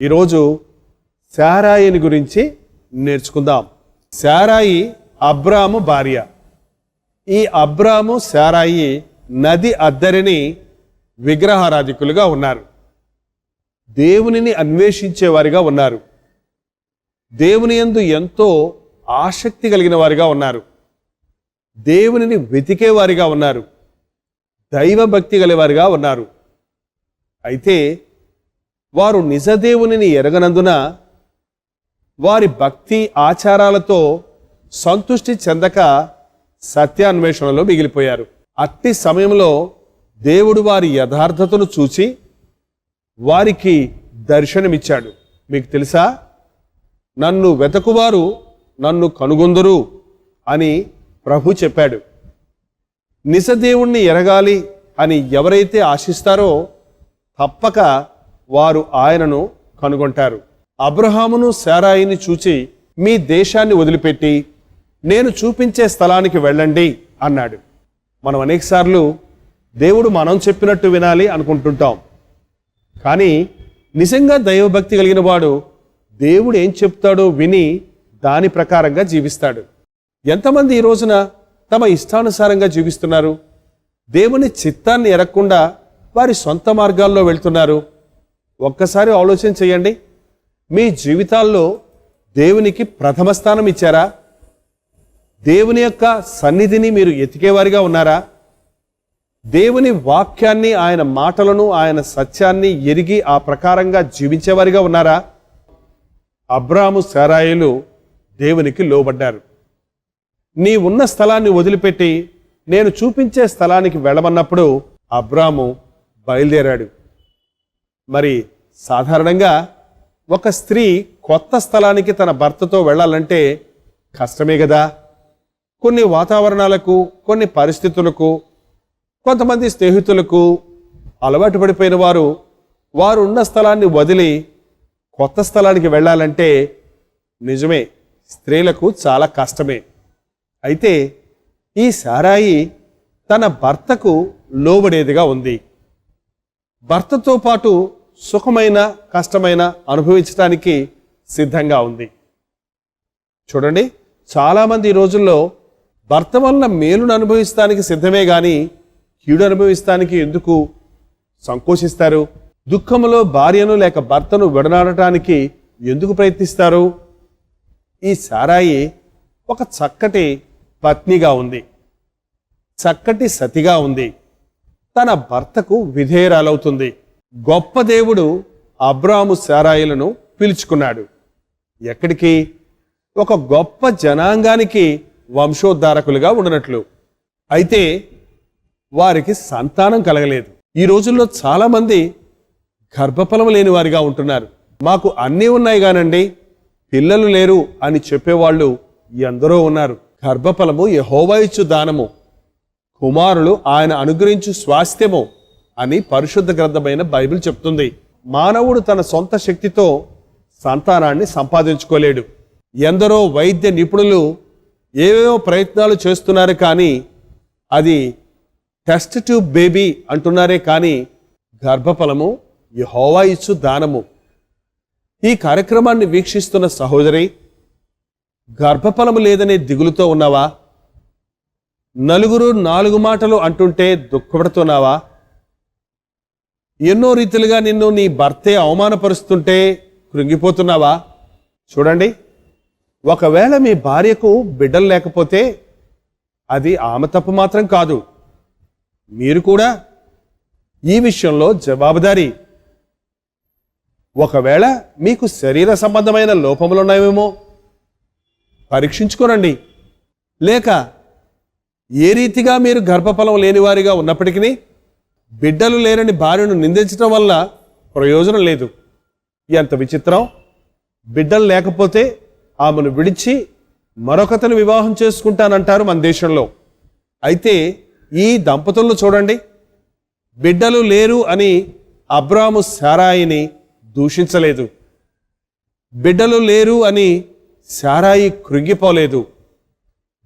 ఈరోజు శారాయిని గురించి నేర్చుకుందాం. శారాయి అబ్రాము భార్య. ఈ అబ్రాము శారాయి నది అద్దరిని విగ్రహారాధికులుగా ఉన్నారు. దేవునిని అన్వేషించేవారిగా ఉన్నారు. దేవుని యందు ఎంతో ఆసక్తి కలిగిన వారిగా ఉన్నారు. దేవునిని వెతికేవారిగా ఉన్నారు. దైవభక్తి గలవారిగా ఉన్నారు. అయితే వారు నిజదేవునిని ఎరగనందున వారి భక్తి ఆచారాలతో సంతృష్టి చెందక సత్యాన్వేషణలో మిగిలిపోయారు. అట్టి సమయంలో దేవుడు వారి యథార్థతను చూచి వారికి దర్శనమిచ్చాడు. మీకు తెలుసా, నన్ను వెతకువారు నన్ను కనుగొందురు అని ప్రభు చెప్పాడు. నిజదేవుణ్ణి ఎరగాలి అని ఎవరైతే ఆశిస్తారో తప్పక వారు ఆయనను కనుగొంటారు. అబ్రహామును శారాయిని చూచి మీ దేశాన్ని వదిలిపెట్టి నేను చూపించే స్థలానికి వెళ్ళండి అన్నాడు. మనం అనేకసార్లు దేవుడు మనం చెప్పినట్టు వినాలి అనుకుంటుంటాం. కానీ నిజంగా దైవభక్తి కలిగిన వాడు దేవుడు ఏం చెప్తాడో విని దాని ప్రకారంగా జీవిస్తాడు. ఎంతమంది ఈ రోజున తమ ఇష్టానుసారంగా జీవిస్తున్నారు? దేవుని చిత్తాన్ని ఎరగకుండా వారి సొంత మార్గాల్లో వెళ్తున్నారు. ఒక్కసారి ఆలోచన చేయండి. మీ జీవితాల్లో దేవునికి ప్రథమ స్థానం ఇచ్చారా? దేవుని యొక్క సన్నిధిని మీరు ఎతికేవారిగా ఉన్నారా? దేవుని వాక్యాన్ని, ఆయన మాటలను, ఆయన సత్యాన్ని ఎరిగి ఆ ప్రకారంగా జీవించేవారిగా ఉన్నారా? అబ్రాము శారాయిలు దేవునికి లోబడ్డారు. నీ ఉన్న స్థలాన్ని వదిలిపెట్టి నేను చూపించే స్థలానికి వెళ్ళమన్నప్పుడు అబ్రాము బయలుదేరాడు. మరి సాధారణంగా ఒక స్త్రీ కొత్త స్థలానికి తన భర్తతో వెళ్ళాలంటే కష్టమే కదా. కొన్ని వాతావరణాలకు, కొన్ని పరిస్థితులకు, కొంతమంది స్నేహితులకు అలవాటు పడిపోయిన వారు ఉన్న స్థలాన్ని వదిలి కొత్త స్థలానికి వెళ్ళాలంటే నిజమే, స్త్రీలకు చాలా కష్టమే. అయితే ఈ శారాయి తన భర్తకు లోబడేదిగా ఉంది. భర్తతో పాటు సుఖమైన కష్టమైన అనుభవించడానికి సిద్ధంగా ఉంది. చూడండి, చాలామంది ఈ రోజుల్లో భర్త వల్ల మేలును అనుభవిస్తానికి సిద్ధమే గాని కీడు అనుభవిస్తానికి ఎందుకు సంకోచిస్తారు? దుఃఖములో భార్యను లేక భర్తను విడనాడటానికి ఎందుకు ప్రయత్నిస్తారు? ఈ శారాయి ఒక చక్కటి పత్నిగా ఉంది, చక్కటి సతిగా ఉంది, తన భర్తకు విధేయురాలవుతుంది. గొప్ప దేవుడు అబ్రాము శారాయిలను పిలుచుకున్నాడు. ఎక్కడికి? ఒక గొప్ప జనాంగానికి వంశోద్ధారకులుగా ఉండనట్లు. అయితే వారికి సంతానం కలగలేదు. ఈ రోజుల్లో చాలామంది గర్భఫలం లేని వారిగా ఉంటున్నారు. మాకు అన్నీ ఉన్నాయి కానండి పిల్లలు లేరు అని చెప్పేవాళ్ళు ఎందరో ఉన్నారు. గర్భఫలము యెహోవా ఇచ్చు దానము, కుమారులు ఆయన అనుగ్రహించు స్వాస్థ్యము అని పరిశుద్ధ గ్రంథమైన బైబిల్ చెప్తుంది. మానవుడు తన సొంత శక్తితో సంతానాన్ని సంపాదించుకోలేడు. ఎందరో వైద్య నిపుణులు ఏవేవో ప్రయత్నాలు చేస్తున్నారు, కానీ అది టెస్ట్ ట్యూబ్ బేబీ అంటున్నారే కానీ గర్భఫలము యెహోవా ఇచ్చు దానము. ఈ కార్యక్రమాన్ని వీక్షిస్తున్న సహోదరి, గర్భఫలము లేదనే దిగులుతో ఉన్నావా? నలుగురు 4 మాటలు అంటుంటే దుఃఖపడుతున్నావా? ఎన్నో రీతిలుగా నిన్ను నీ భర్తే అవమానపరుస్తుంటే కృంగిపోతున్నావా? చూడండి, ఒకవేళ మీ భార్యకు బిడ్డలు లేకపోతే అది ఆమె తప్పు మాత్రం కాదు, మీరు కూడా ఈ విషయంలో జవాబుదారీ. ఒకవేళ మీకు శరీర సంబంధమైన లోపములున్నాయేమో పరీక్షించుకోనండి. లేక ఏ రీతిగా మీరు గర్భఫలం లేనివారిగా ఉన్నప్పటికీ బిడ్డలు లేరని భార్యను నిందించడం వల్ల ప్రయోజనం లేదు. ఎంత విచిత్రం! బిడ్డలు లేకపోతే ఆమెను విడిచి మరొకతను వివాహం చేసుకుంటానంటారు మన దేశంలో. అయితే ఈ దంపతులను చూడండి, బిడ్డలు లేరు అని అబ్రాము శారాయిని దూషించలేదు. బిడ్డలు లేరు అని శారాయి కృంగిపోలేదు.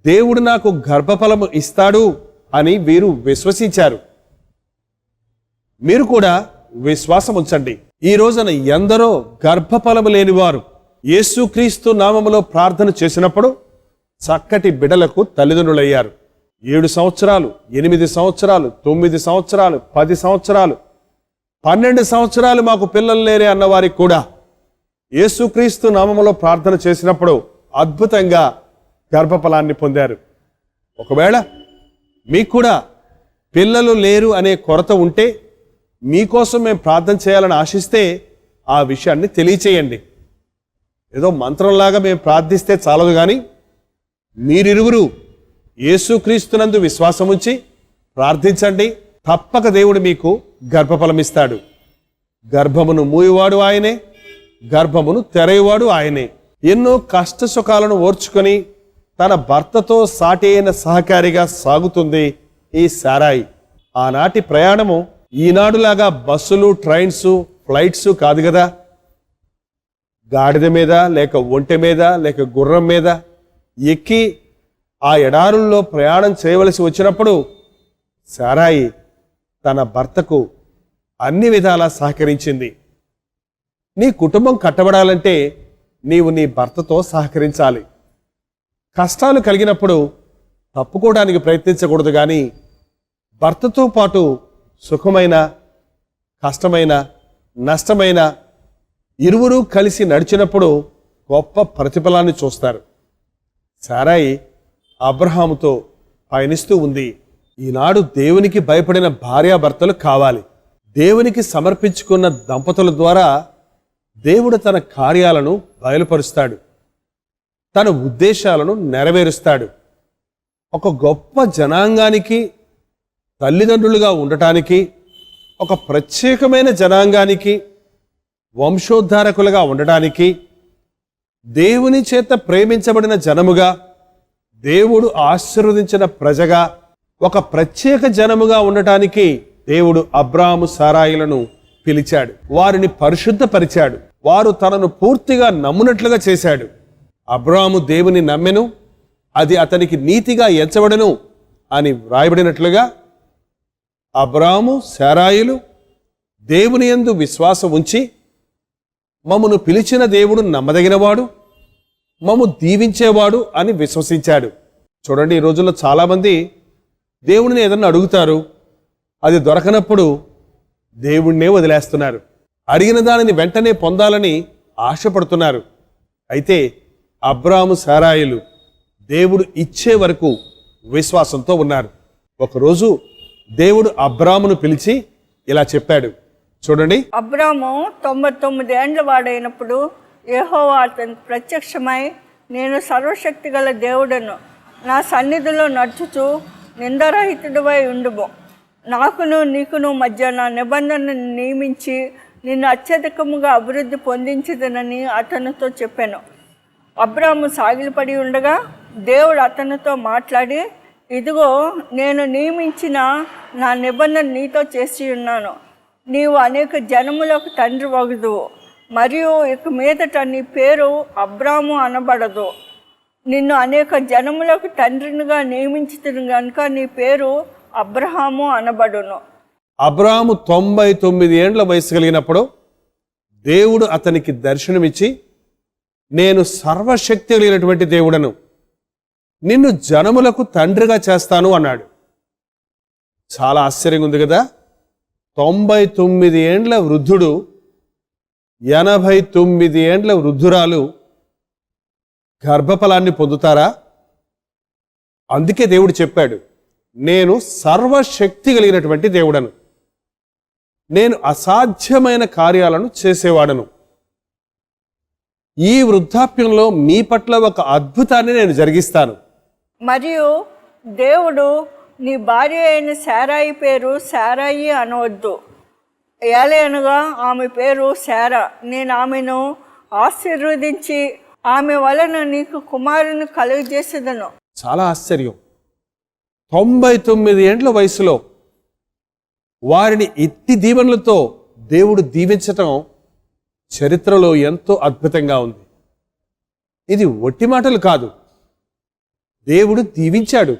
దేవుడు నాకు గర్భఫలము ఇస్తాడు అని వీరు విశ్వసించారు. మీరు కూడా విశ్వాసం ఉంచండి. ఈ రోజున ఎందరో గర్భఫలము లేనివారు యేసుక్రీస్తు నామములో ప్రార్థన చేసినప్పుడు చక్కటి బిడ్డలకు తల్లిదండ్రులయ్యారు. 7 సంవత్సరాలు, 8 సంవత్సరాలు, 9 సంవత్సరాలు, 10 సంవత్సరాలు, 12 సంవత్సరాలు మాకు పిల్లలు లేరే అన్నవారికి కూడా యేసుక్రీస్తు నామములో ప్రార్థన చేసినప్పుడు అద్భుతంగా గర్భఫలాన్ని పొందారు. ఒకవేళ మీకు కూడా పిల్లలు లేరు అనే కొరత ఉంటే, మీకోసం మేము ప్రార్థన చేయాలని ఆశిస్తే ఆ విషయాన్ని తెలియచేయండి. ఏదో మంత్రంలాగా మేము ప్రార్థిస్తే చాలదు, కానీ మీరిరువురు యేసుక్రీస్తునందు విశ్వాసం ఉంచి ప్రార్థించండి. తప్పక దేవుడు మీకు గర్భఫలమిస్తాడు. గర్భమును మూయవాడు ఆయనే, గర్భమును తెరయువాడు ఆయనే. ఎన్నో కష్ట సుఖాలను ఓర్చుకొని తన భర్తతో సాటి అయిన సహకారిగా సాగుతుంది ఈ సారాయి. ఆనాటి ప్రయాణము ఈనాడులాగా బస్సులు, ట్రైన్స్, ఫ్లైట్స్ కాదు కదా. గాడిద మీద, లేక ఒంటె మీద, లేక గుర్రం మీద ఎక్కి ఆ ఎడారుల్లో ప్రయాణం చేయవలసి వచ్చినప్పుడు సారాయి తన భర్తకు అన్ని విధాలా సహకరించింది. నీ కుటుంబం కట్టబడాలంటే నీవు నీ భర్తతో సహకరించాలి. కష్టాలు కలిగినప్పుడు తప్పుకోవడానికి ప్రయత్నించకూడదు, కానీ భర్తతో పాటు సుఖమైన, కష్టమైన, నష్టమైన ఇరువురు కలిసి నడిచినప్పుడు గొప్ప ప్రతిఫలాన్ని చూస్తారు. సారాయి అబ్రహాముతో పయనిస్తూ ఉంది. ఈనాడు దేవునికి భయపడిన భార్యాభర్తలు కావాలి. దేవునికి సమర్పించుకున్న దంపతుల ద్వారా దేవుడు తన కార్యాలను బయలుపరుస్తాడు, తన ఉద్దేశాలను నెరవేరుస్తాడు. ఒక గొప్ప జనాంగానికి తల్లిదండ్రులుగా ఉండటానికి, ఒక ప్రత్యేకమైన జనాంగానికి వంశోద్ధారకులుగా ఉండటానికి, దేవుని చేత ప్రేమించబడిన జనముగా, దేవుడు ఆశీర్వదించిన ప్రజగా, ఒక ప్రత్యేక జనముగా ఉండటానికి దేవుడు అబ్రాహాము సారాయిలను పిలిచాడు. వారిని పరిశుద్ధపరిచాడు. వారు తనను పూర్తిగా నమ్మునట్లుగా చేశాడు. అబ్రాహాము దేవుని నమ్మెను, అది అతనికి నీతిగా ఎంచబడెను అని వ్రాయబడినట్లుగా అబ్రాహాము సారాయిలు దేవుని యందు విశ్వాసం ఉంచి, మమ్మను పిలిచిన దేవుడు నమ్మదగినవాడు, మమ్ము దీవించేవాడు అని విశ్వసించాడు. చూడండి, ఈ రోజుల్లో చాలామంది దేవుడిని ఏదన్నా అడుగుతారు, అది దొరకనప్పుడు దేవుణ్ణే వదిలేస్తున్నారు. అడిగిన దానిని వెంటనే పొందాలని ఆశపడుతున్నారు. అయితే అబ్రాహాము సారాయిలు దేవుడు ఇచ్చే వరకు విశ్వాసంతో ఉన్నారు. ఒకరోజు దేవుడు అబ్రాహామును పిలిచి ఇలా చెప్పాడు. చూడండి, అబ్రాము 99 ఏండ్ల వాడైనప్పుడు యెహోవా అతనికి ప్రత్యక్షమై, నేను సర్వశక్తి గల దేవుడను, నా సన్నిధిలో నడుచుచు నిందరహితుడివై ఉండుము, నాకును నీకును మధ్య నా నిబంధనను నియమించి నిన్ను అత్యధికముగా అభివృద్ధి పొందించదనని అతనితో చెప్పాను. అబ్రాము సాగిలపడి ఉండగా దేవుడు అతనితో మాట్లాడి, ఇదిగో నేను నియమించిన నా నిబంధన నీతో చేసి ఉన్నాను. నీవు అనేక జనములకు తండ్రి వగుదువు, మరియు ఇక మీదట నీ పేరు అబ్రాము అనబడదు. నిన్ను అనేక జనములకు తండ్రినిగా నియమించుతును గనుక నీ పేరు అబ్రహాము అనబడును. అబ్రాహాము 99 ఏండ్ల వయసు కలిగినప్పుడు దేవుడు అతనికి దర్శనమిచ్చి, నేను సర్వశక్తి కలిగినటువంటి దేవుడను, నిన్ను జనములకు తండ్రిగా చేస్తాను అన్నాడు. చాలా ఆశ్చర్యంగా ఉంది కదా. 99 ఏండ్ల వృద్ధుడు, 89 ఏండ్ల వృద్ధురాలు గర్భఫలాన్ని పొందుతారా? అందుకే దేవుడు చెప్పాడు, నేను సర్వశక్తి కలిగినటువంటి దేవుడను, నేను అసాధ్యమైన కార్యాలను చేసేవాడను. ఈ వృద్ధాప్యంలో మీ పట్ల ఒక అద్భుతాన్ని నేను జరిగిస్తాను. మరియు దేవుడు నీ భార్య అయిన శారాయి పేరు శారాయి అనవద్దు, ఏలయనగా ఆమె పేరు శారా. నేను ఆమెను ఆశీర్వదించి ఆమె వలన నీకు కుమారుని కలుగజేసేదను. చాలా ఆశ్చర్యం. 99 ఏండ్ల వయసులో వారిని ఇట్టి దీవెనలతో దేవుడు దీవించటం చరిత్రలో ఎంతో అద్భుతంగా ఉంది. ఇది ఒట్టి మాటలు కాదు. దేవుడు దీవించాడు,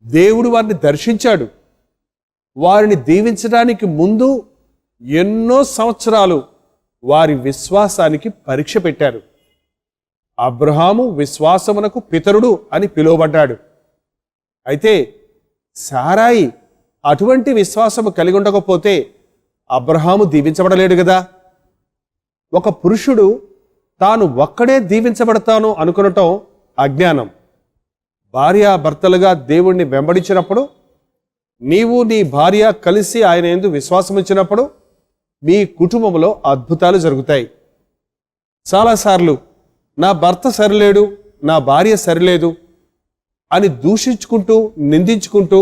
దేవుడు వారిని దర్శించాడు. వారిని దీవించడానికి ముందు ఎన్నో సంవత్సరాలు వారి విశ్వాసానికి పరీక్ష పెట్టారు. అబ్రహాము విశ్వాసమునకు పితరుడు అని పిలువబడ్డాడు. అయితే సారాయి అటువంటి విశ్వాసము కలిగి ఉండకపోతే అబ్రహాము దీవించబడలేడు కదా. ఒక పురుషుడు తాను ఒక్కడే దీవించబడతాను అనుకునటం అజ్ఞానం. భార్యాభర్తలుగా దేవుణ్ణి వెంబడించినప్పుడు, నీవు నీ భార్య కలిసి ఆయన యందు విశ్వాసం ఇచ్చినప్పుడు మీ కుటుంబంలో అద్భుతాలు జరుగుతాయి. చాలాసార్లు నా భర్త సరిలేడు, నా భార్య సరిలేదు అని దూషించుకుంటూ నిందించుకుంటూ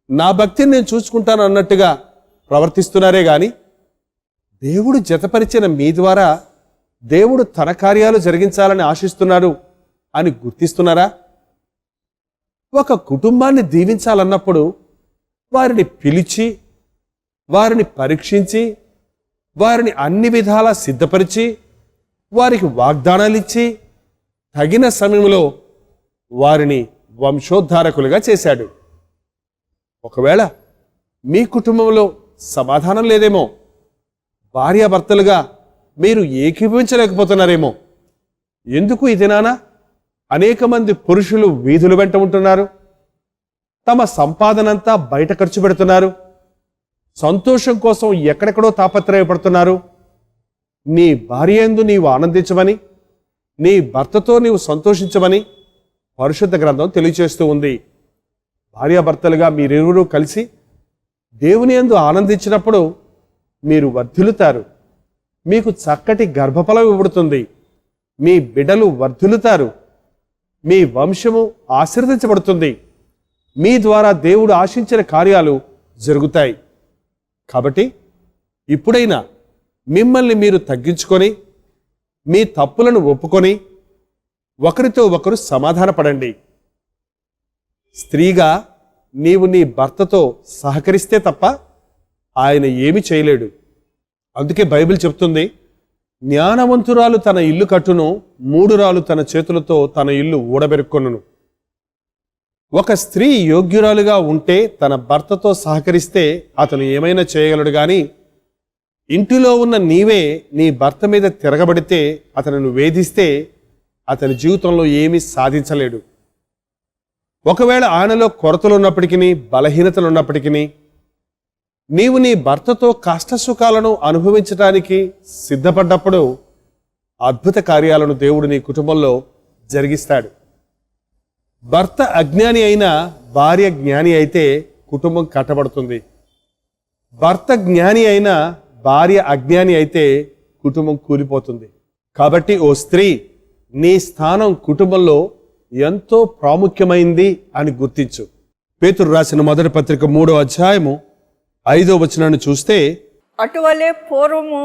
నా భక్తిని నేను చూసుకుంటాను అన్నట్టుగా ప్రవర్తిస్తున్నారే గాని దేవుడు జతపరిచిన మీ ద్వారా దేవుడు తన కార్యాలు జరిగించాలని ఆశిస్తున్నాడు అని గుర్తిస్తున్నారా? ఒక కుటుంబాన్ని దీవించాలన్నప్పుడు వారిని పిలిచి, వారిని పరీక్షించి, వారిని అన్ని విధాలా సిద్ధపరిచి, వారికి వాగ్దానాలు ఇచ్చి, తగిన సమయంలో వారిని వంశోద్ధారకులుగా చేశాడు. ఒకవేళ మీ కుటుంబంలో సమాధానం లేదేమో, భార్యాభర్తలుగా మీరు ఏకీభవించలేకపోతున్నారేమో. ఎందుకు ఈ దినాన అనేక మంది పురుషులు వీధులు వెంట ఉంటున్నారు, తమ సంపాదనంతా బయట ఖర్చు పెడుతున్నారు, సంతోషం కోసం ఎక్కడెక్కడో తాపత్రయపడుతున్నారు. నీ భార్య యందు నీవు ఆనందించమని, నీ భర్తతో నీవు సంతోషించమని పరిశుద్ధ గ్రంథం తెలియచేస్తూ ఉంది. భార్యాభర్తలుగా మీరిరువురు కలిసి దేవుని యందు ఆనందించినప్పుడు మీరు వర్ధిల్లుతారు. మీకు చక్కటి గర్భఫలం ఇవ్వబడుతుంది. మీ బిడ్డలు వర్ధిల్లుతారు. మీ వంశము ఆశీర్వదించబడుతుంది. మీ ద్వారా దేవుడు ఆశించిన కార్యాలు జరుగుతాయి. కాబట్టి ఇప్పుడైనా మిమ్మల్ని మీరు తగ్గించుకొని, మీ తప్పులను ఒప్పుకొని ఒకరితో ఒకరు సమాధానపడండి. స్త్రీగా నీవు నీ భర్తతో సహకరిస్తే తప్ప ఆయన ఏమి చేయలేడు. అందుకే బైబిల్ చెప్తుంది, జ్ఞానవంతురాలు తన ఇల్లు కట్టును, మూఢురాలు తన చేతులతో తన ఇల్లు ఊడబెరుక్కొనును. ఒక స్త్రీ యోగ్యురాలుగా ఉంటే తన భర్తతో సహకరిస్తే అతను ఏమైనా చేయగలడు. కానీ ఇంటిలో ఉన్న నీవే నీ భర్త మీద తిరగబడితే, అతనిని వేధిస్తే అతని జీవితంలో ఏమీ సాధించలేడు. ఒకవేళ ఆయనలో కొరతలు ఉన్నప్పటికీ, బలహీనతలు ఉన్నప్పటికీ, నీవు నీ భర్తతో కష్టసుఖాలను అనుభవించడానికి సిద్ధపడ్డప్పుడు అద్భుత కార్యాలను దేవుడు నీ కుటుంబంలో జరిగిస్తాడు. భర్త అజ్ఞాని అయినా భార్య జ్ఞాని అయితే కుటుంబం కట్టబడుతుంది. భర్త జ్ఞాని అయినా భార్య అజ్ఞాని అయితే కుటుంబం కూలిపోతుంది. కాబట్టి ఓ స్త్రీ, నీ స్థానం కుటుంబంలో ఎంతో ప్రాముఖ్యమైంది అని గుర్తించు. పేతురు రాసిన మొదటి పత్రిక 3వ అధ్యాయము 5వ వచనాన్ని చూస్తే, అటువలే పూర్వము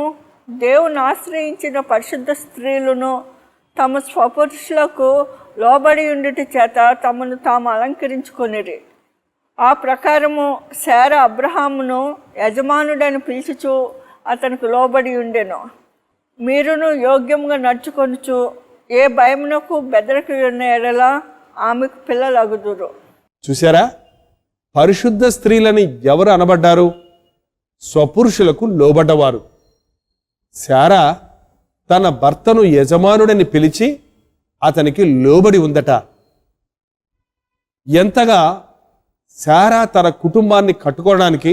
దేవుని ఆశ్రయించిన పరిశుద్ధ స్త్రీలను తమ స్వపురుషులకు లోబడి ఉండుట చేత తమను తాము అలంకరించుకొనిరి. ఆ ప్రకారము శారా అబ్రహామును యజమానుడని పిలుచుచు అతనికి లోబడి ఉండెను. మీరును యోగ్యంగా నడుచుకొనుచు ఏ భయమునకు బెదరకు ఉన్న ఎడల ఆమెకు పిల్లలు అగుదురు. చూసారా, పరిశుద్ధ స్త్రీలని ఎవరు అనబడ్డారు? స్వపురుషులకు లోబడ్డవారు. శారా తన భర్తను యజమానుడని పిలిచి అతనికి లోబడి ఉందట. ఎంతగా శారా తన కుటుంబాన్ని కట్టుకోవడానికి,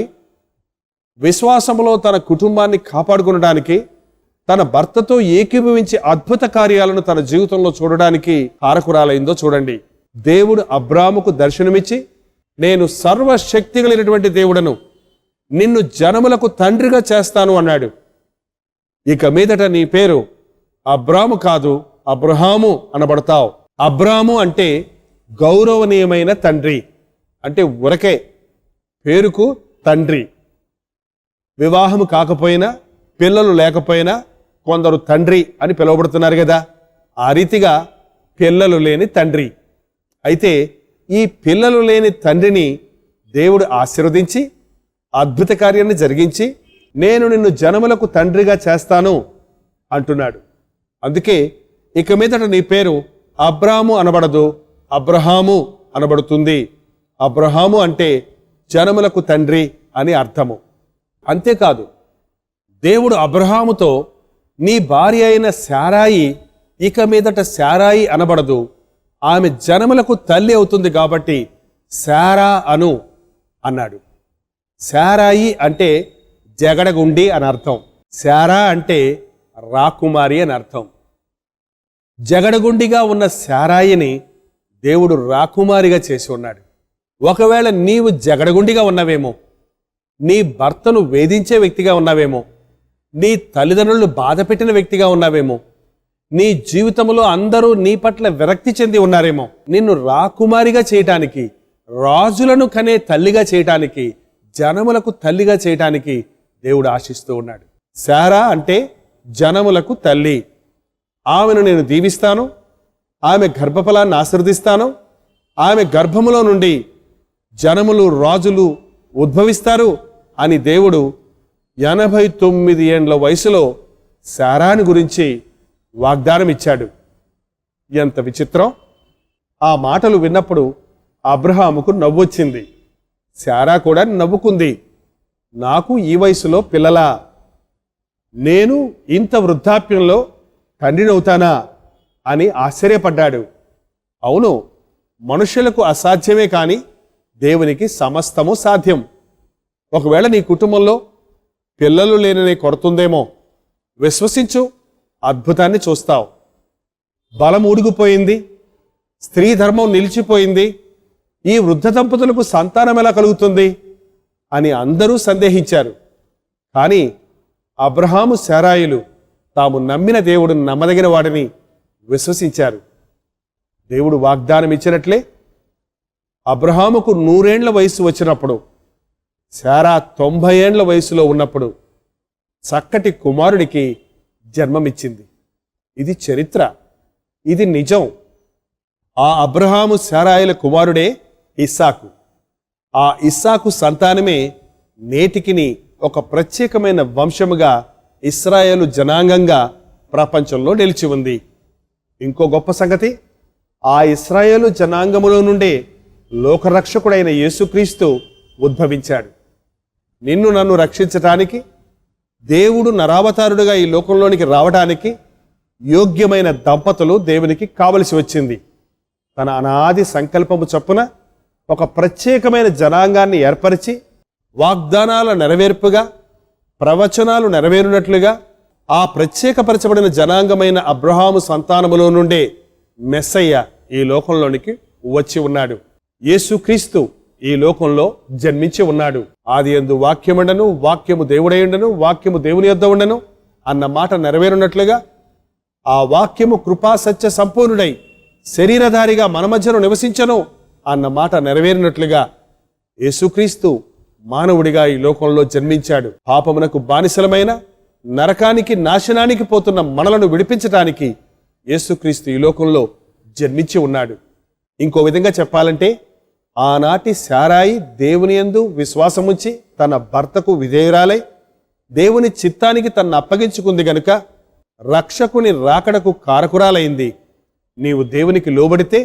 విశ్వాసంలో తన కుటుంబాన్ని కాపాడుకోవడానికి, తన భర్తతో ఏకీభవించి అద్భుత కార్యాలను తన జీవితంలో చూడడానికి కారకురాలైందో చూడండి. దేవుడు అబ్రాముకు దర్శనమిచ్చి, నేను సర్వశక్తి కలిగినటువంటి దేవుడను, నిన్ను జనములకు తండ్రిగా చేస్తాను అన్నాడు. ఇక మీదట నీ పేరు అబ్రాము కాదు, అబ్రహాము అనబడతావు. అబ్రాము అంటే గౌరవనీయమైన తండ్రి, అంటే ఉరకే పేరుకు తండ్రి. వివాహము కాకపోయినా, పిల్లలు లేకపోయినా కొందరు తండ్రి అని పిలువబడుతున్నారు కదా. ఆ రీతిగా పిల్లలు లేని తండ్రి. అయితే ఈ పిల్లలు లేని తండ్రిని దేవుడు ఆశీర్వదించి అద్భుత కార్యాన్ని జరిగించి, నేను నిన్ను జనములకు తండ్రిగా చేస్తాను అంటున్నాడు. అందుకే ఇక మీదట నీ పేరు అబ్రాము అనబడదు, అబ్రహాము అనబడుతుంది. అబ్రహాము అంటే జనములకు తండ్రి అని అర్థము. అంతేకాదు, దేవుడు అబ్రహాముతో, నీ భార్య అయిన శారాయి ఇక మీదట శారాయి అనబడదు, ఆమె జనములకు తల్లి అవుతుంది కాబట్టి శారా అను అన్నాడు. శారాయి అంటే జగడగుండి అని అర్థం. శారా అంటే రాకుమారి అని అర్థం. జగడగుండిగా ఉన్న శారాయిని దేవుడు రాకుమారిగా చేసి ఉన్నాడు. ఒకవేళ నీవు జగడగుండిగా ఉన్నావేమో, నీ భర్తను వేధించే వ్యక్తిగా ఉన్నావేమో, నీ తల్లిదండ్రులను బాధ పెట్టిన వ్యక్తిగా ఉన్నావేమో, నీ జీవితంలో అందరూ నీ పట్ల విరక్తి చెంది ఉన్నారేమో, నిన్ను రాకుమారిగా చేయటానికి, రాజులను కనే తల్లిగా చేయటానికి, జనములకు తల్లిగా చేయటానికి దేవుడు ఆశిస్తూ ఉన్నాడు. శారా అంటే జనములకు తల్లి. ఆమెను నేను దీవిస్తాను, ఆమె గర్భఫలాన్ని ఆశీర్వదిస్తాను, ఆమె గర్భములో నుండి జనములు రాజులు ఉద్భవిస్తారు అని దేవుడు 89 ఏండ్ల వయసులో శారాని గురించి వాగ్దానం ఇచ్చాడు. ఎంత విచిత్రం! ఆ మాటలు విన్నప్పుడు అబ్రహాముకు నవ్వొచ్చింది. శారా కూడా నవ్వుకుంది. నాకు ఈ వయసులో పిల్లలా? నేను ఇంత వృద్ధాప్యంలో తండ్రినవుతానా అని ఆశ్చర్యపడ్డాడు. అవును, మనుషులకు అసాధ్యమే కానీ దేవునికి సమస్తము సాధ్యం. ఒకవేళ నీ కుటుంబంలో పిల్లలు లేనని కొడుతుందేమో, విశ్వసించు, అద్భుతాన్ని చూస్తావు. బలం ఊడిగిపోయింది, స్త్రీ ధర్మం నిలిచిపోయింది, ఈ వృద్ధ దంపతులకు సంతానం ఎలా కలుగుతుంది అని అందరూ సందేహించారు. కానీ అబ్రహాము శారాయిలు తాము నమ్మిన దేవుడు నమ్మదగిన వాడిని విశ్వసించారు. దేవుడు వాగ్దానం ఇచ్చినట్లే అబ్రహాముకు 100 ఏండ్ల వయసు వచ్చినప్పుడు, శారా 90 ఏండ్ల వయసులో ఉన్నప్పుడు చక్కటి కుమారుడికి జన్మమిచ్చింది. ఇది చరిత్ర, ఇది నిజం. ఆ అబ్రహాము శారాయిల కుమారుడే ఇస్సాకు. ఆ ఇస్సాకు సంతానమే నేటికిని ఒక ప్రత్యేకమైన వంశముగా ఇశ్రాయేలు జనాంగంగా ప్రపంచంలో నిలిచి ఉంది. ఇంకో గొప్ప సంగతి, ఆ ఇశ్రాయేలు జనాంగములో నుండే లోకరక్షకుడైన యేసుక్రీస్తు ఉద్భవించాడు. నిన్ను నన్ను రక్షించటానికి, దేవుడు నరావతారుడుగా ఈ లోకంలోనికి రావడానికి యోగ్యమైన దంపతులు దేవునికి కావలసి వచ్చింది. తన అనాది సంకల్పము చొప్పున ఒక ప్రత్యేకమైన జనాంగాన్ని ఏర్పరిచి, వాగ్దానాల నెరవేర్పుగా, ప్రవచనాలు నెరవేరునట్లుగా ఆ ప్రత్యేకపరచబడిన జనాంగమైన అబ్రహాము సంతానములో నుండే మెస్సయ్య ఈ లోకంలోనికి వచ్చి ఉన్నాడు. యేసుక్రీస్తు ఈ లోకంలో జన్మించి ఉన్నాడు. ఆదియందు వాక్యముండెను, వాక్యము దేవుడై ఉండెను, వాక్యము దేవుని యొద్ద ఉండెను అన్న మాట నెరవేరునట్లుగా, ఆ వాక్యము కృపా సత్య సంపూర్ణుడై శరీరధారిగా మన మధ్యను నివసించను అన్న మాట నెరవేరినట్లుగా యేసుక్రీస్తు మానవుడిగా ఈ లోకంలో జన్మించాడు. పాపమునకు బానిసలమైన, నరకానికి నాశనానికి పోతున్న మనలను విడిపించటానికి యేసుక్రీస్తు ఈ లోకంలో జన్మించి ఉన్నాడు. ఇంకో విధంగా చెప్పాలంటే, ఆనాటి శారాయి దేవుని యందు విశ్వాసముంచి తన భర్తకు విధేయురాలై దేవుని చిత్తానికి తన్ను అప్పగించుకుంది గనుక రక్షకుని రాకడకు కారకురాలైంది. నీవు దేవునికి లోబడితే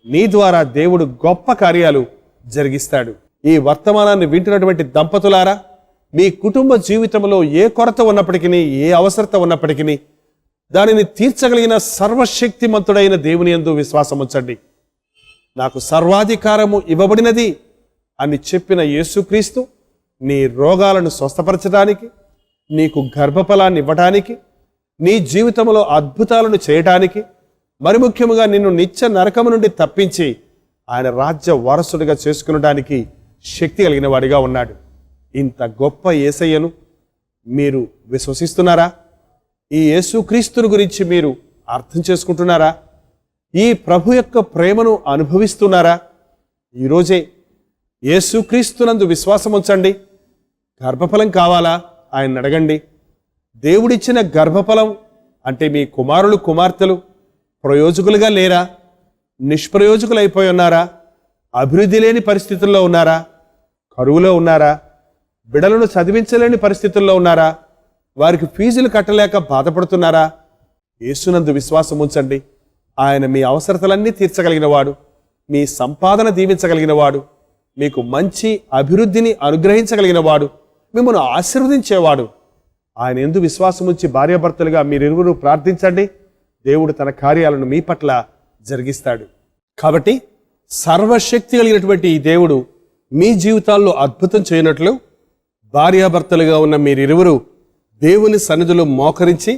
నీ ద్వారా దేవుడు గొప్ప కార్యాలు జరిగిస్తాడు. ఈ వర్తమానాన్ని వింటున్నటువంటి దంపతులారా, మీ కుటుంబ జీవితంలో ఏ కొరత ఉన్నప్పటికీ, ఏ అవసరత ఉన్నప్పటికీ దానిని తీర్చగలిగిన సర్వశక్తిమంతుడైన దేవుని యందు విశ్వాసం ఉంచండి. నాకు సర్వాధికారము ఇవ్వబడినది అని చెప్పిన యేసుక్రీస్తు నీ రోగాలను స్వస్థపరచడానికి, నీకు గర్భఫలాన్ని ఇవ్వటానికి, నీ జీవితంలో అద్భుతాలను చేయటానికి, మరి ముఖ్యముగా నిన్ను నిత్య నరకము నుండి తప్పించి ఆయన రాజ్య వారసుడిగా చేసుకునడానికి శక్తి కలిగిన వాడిగా ఉన్నాడు. ఇంత గొప్ప యేసయ్యను మీరు విశ్వసిస్తున్నారా? ఈ యేసుక్రీస్తుని గురించి మీరు అర్థం చేసుకుంటున్నారా? ఈ ప్రభు యొక్క ప్రేమను అనుభవిస్తున్నారా? ఈరోజే యేసుక్రీస్తునందు విశ్వాసం ఉంచండి. గర్భఫలం కావాలా? ఆయన అడగండి. దేవుడిచ్చిన గర్భఫలం అంటే మీ కుమారులు కుమార్తెలు ప్రయోజకులుగా లేరా? నిష్ప్రయోజకులు అయిపోయి ఉన్నారా? అభివృద్ధి లేని పరిస్థితుల్లో ఉన్నారా? కరువులో ఉన్నారా? బిడలను చదివించలేని పరిస్థితుల్లో ఉన్నారా? వారికి ఫీజులు కట్టలేక బాధపడుతున్నారా? యేసునందు విశ్వాసం ఉంచండి. ఆయన మీ అవసరతలన్నీ తీర్చగలిగిన వాడు, మీ సంపాదన దీవించగలిగిన వాడు, మీకు మంచి అభివృద్ధిని అనుగ్రహించగలిగిన వాడు, మిమ్మల్ని ఆశీర్వదించేవాడు. ఆయన యందు విశ్వాసం ఉంచి భార్యాభర్తలుగా మీరిరువురు ప్రార్థించండి. దేవుడు తన కార్యాలను మీ పట్ల జరిగిస్తాడు. కాబట్టి సర్వశక్తి కలిగినటువంటి ఈ దేవుడు మీ జీవితాల్లో అద్భుతం చేయనట్లు భార్యాభర్తలుగా ఉన్న మీరిరువురు దేవుని సన్నిధిలో మోకరించి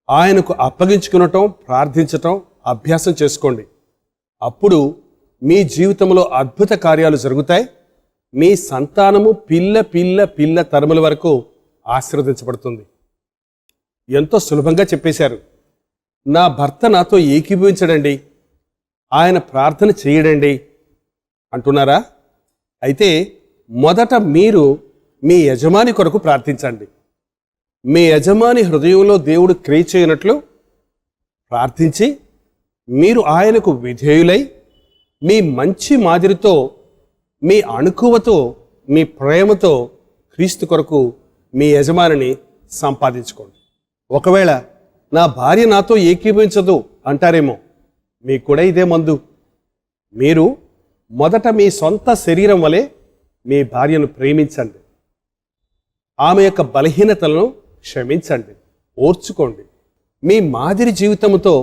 ఆయనకు అప్పగించుకునటం, ప్రార్థించటం అభ్యాసం చేసుకోండి. అప్పుడు మీ జీవితంలో అద్భుత కార్యాలు జరుగుతాయి. మీ సంతానము పిల్ల పిల్ల పిల్ల తరముల వరకు ఆశీర్వదించబడుతుంది. ఎంతో సులభంగా చెప్పేశారు. నా భర్త నాతో ఏకీభవించడండి, ఆయన ప్రార్థన చేయడండి అంటున్నారా? అయితే మొదట మీరు మీ యజమాని కొరకు ప్రార్థించండి. మీ యజమాని హృదయంలో దేవుడు క్రియ చేయనట్లు ప్రార్థించి మీరు ఆయనకు విధేయులై మీ మంచి మాదిరితో, మీ అణుకువతో, మీ ప్రేమతో క్రీస్తు కొరకు మీ యజమానిని సంపాదించుకోండి. ఒకవేళ నా భార్య నాతో ఏకీభవించదు అంటారేమో, మీకు కూడా ఇదే మందు. మీరు మొదట మీ సొంత శరీరం వలె మీ భార్యను ప్రేమించండి. ఆమె యొక్క బలహీనతలను క్షమించండి, ఓర్చుకోండి. మీ మాదిరి జీవితంతో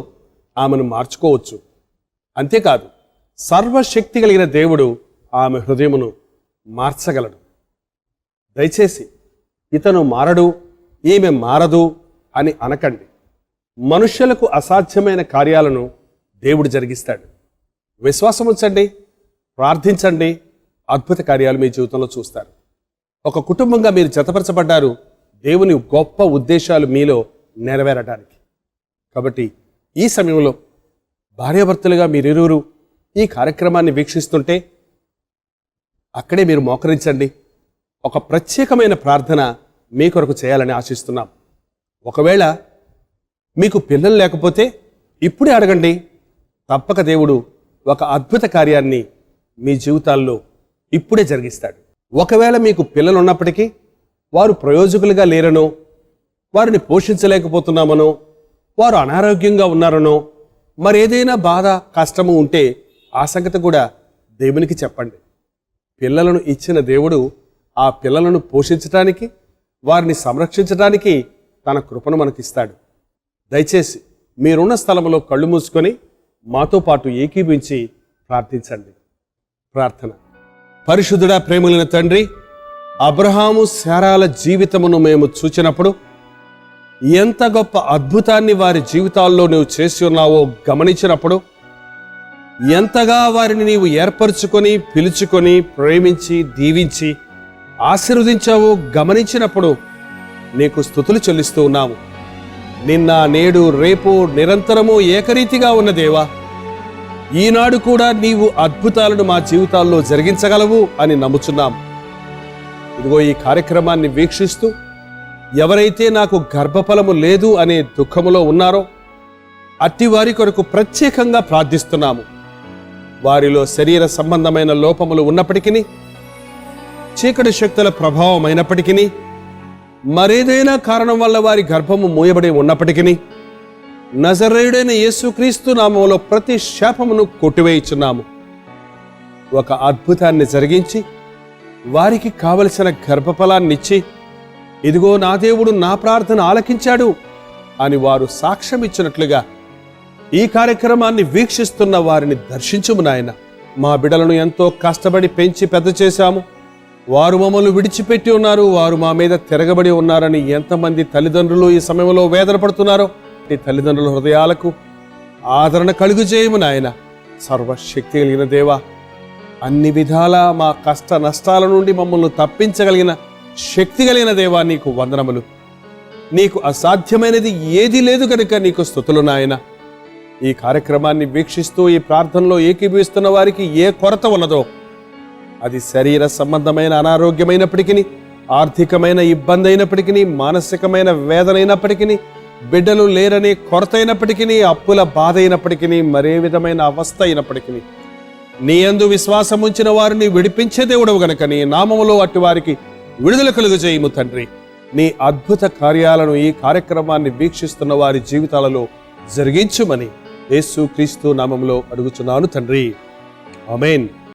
ఆమెను మార్చుకోవచ్చు. అంతేకాదు, సర్వశక్తి కలిగిన దేవుడు ఆమె హృదయమును మార్చగలడు. దయచేసి ఇతను మారడు, ఈమె మారదు అని అనకండి. మనుష్యులకు అసాధ్యమైన కార్యాలను దేవుడు జరిగిస్తాడు. విశ్వాసం ఉంచండి, ప్రార్థించండి, అద్భుత కార్యాలు మీ జీవితంలో చూస్తారు. ఒక కుటుంబంగా మీరు జతపరచబడ్డారు దేవుని గొప్ప ఉద్దేశాలు మీలో నెరవేరడానికి. కాబట్టి ఈ సమయంలో భార్యాభర్తలుగా మీరిరువురు ఈ కార్యక్రమాన్ని వీక్షిస్తుంటే అక్కడే మీరు మోకరించండి. ఒక ప్రత్యేకమైన ప్రార్థన మీ కొరకు చేయాలని ఆశిస్తున్నాం. ఒకవేళ మీకు పిల్లలు లేకపోతే ఇప్పుడే అడగండి. తప్పక దేవుడు ఒక అద్భుత కార్యాన్ని మీ జీవితాల్లో ఇప్పుడే జరిగిస్తాడు. ఒకవేళ మీకు పిల్లలు ఉన్నప్పటికీ వారు ప్రయోజకులుగా లేరనో, వారిని పోషించలేకపోతున్నామనో, వారు అనారోగ్యంగా ఉన్నారనో, మరేదైనా బాధ కష్టము ఉంటే ఆ సంగతి కూడా దేవునికి చెప్పండి. పిల్లలను ఇచ్చిన దేవుడు ఆ పిల్లలను పోషించడానికి, వారిని సంరక్షించడానికి తన కృపను మనకిస్తాడు. దయచేసి మీరున్న స్థలంలో కళ్ళు మూసుకొని మాతో పాటు ఏకీభించి ప్రార్థించండి. ప్రార్థన. పరిశుద్ధుడా, ప్రేమలైన తండ్రి, అబ్రహాము శారాల జీవితమును మేము చూచినప్పుడు ఎంత గొప్ప అద్భుతాన్ని వారి జీవితాల్లో నువ్వు చేసి ఉన్నావో గమనించినప్పుడు, ఎంతగా వారిని నీవు ఏర్పరచుకొని, పిలుచుకొని, ప్రేమించి, దీవించి, ఆశీర్వదించావో గమనించినప్పుడు నీకు స్తుతులు చెల్లిస్తూ ఉన్నాము. నిన్న, నేడు, రేపు నిరంతరము ఏకరీతిగా ఉన్న దేవా, ఈనాడు కూడా నీవు అద్భుతాలను మా జీవితాల్లో జరిగించగలవు అని నమ్ముచున్నాము. ఇదిగో ఈ కార్యక్రమాన్ని వీక్షిస్తూ ఎవరైతే నాకు గర్భఫలము లేదు అనే దుఃఖములో ఉన్నారో అట్టి వారి కొరకు ప్రత్యేకంగా ప్రార్థిస్తున్నాము. వారిలో శరీర సంబంధమైన లోపములు ఉన్నప్పటికీ, చీకటి శక్తుల ప్రభావం అయినప్పటికీ, మరేదైనా కారణం వల్ల వారి గర్భము మూయబడి ఉన్నప్పటికీ, నజరేయుడైన యేసుక్రీస్తు నామములో ప్రతి శాపమును కొట్టివేయుచున్నాము. ఒక అద్భుతాన్ని జరిగించి వారికి కావలసిన గర్భఫలాన్నిచ్చి, ఇదిగో నా దేవుడు నా ప్రార్థన ఆలకించాడు అని వారు సాక్ష్యం ఇచ్చినట్లుగా ఈ కార్యక్రమాన్ని వీక్షిస్తున్న వారిని దర్శించుము నాయన. మా బిడ్డలను ఎంతో కష్టపడి పెంచి పెద్ద చేశాము, వారు మమ్మల్ని విడిచిపెట్టి ఉన్నారు, వారు మా మీద తిరగబడి ఉన్నారని ఎంతమంది తల్లిదండ్రులు ఈ సమయంలో వేదన పడుతున్నారో ఈ తల్లిదండ్రుల హృదయాలకు ఆదరణ కలుగు చేయము నాయన. సర్వశక్తి కలిగిన దేవా, అన్ని విధాలా మా కష్ట నష్టాల నుండి మమ్మల్ని తప్పించగలిగిన శక్తి కలిగిన దేవా, నీకు వందనములు. నీకు అసాధ్యమైనది ఏది లేదు కనుక నీకు స్తుతులు నాయన. ఈ కార్యక్రమాన్ని వీక్షిస్తూ ఈ ప్రార్థనలో ఏకీభవిస్తున్న వారికి ఏ కొరత ఉన్నదో, అది శరీర సంబంధమైన అనారోగ్యమైనప్పటికీ, ఆర్థికమైన ఇబ్బంది అయినప్పటికీ, మానసికమైన వేదన అయినప్పటికీ, బిడ్డలు లేరనే కొరత అయినప్పటికీ, అప్పుల బాధ అయినప్పటికీ, మరే విధమైన అవస్థ అయినప్పటికీ, నీ యందు విశ్వాసం ఉంచిన వారిని విడిపించే దేవుడవు గనక నీ నామములో అట్టి వారికి విడుదల కలుగు చేయము తండ్రి. నీ అద్భుత కార్యాలను ఈ కార్యక్రమాన్ని వీక్షిస్తున్న వారి జీవితాలలో జరిగించుమని యేసుక్రీస్తు నామములో అడుగుచున్నాను తండ్రి. ఆమేన్.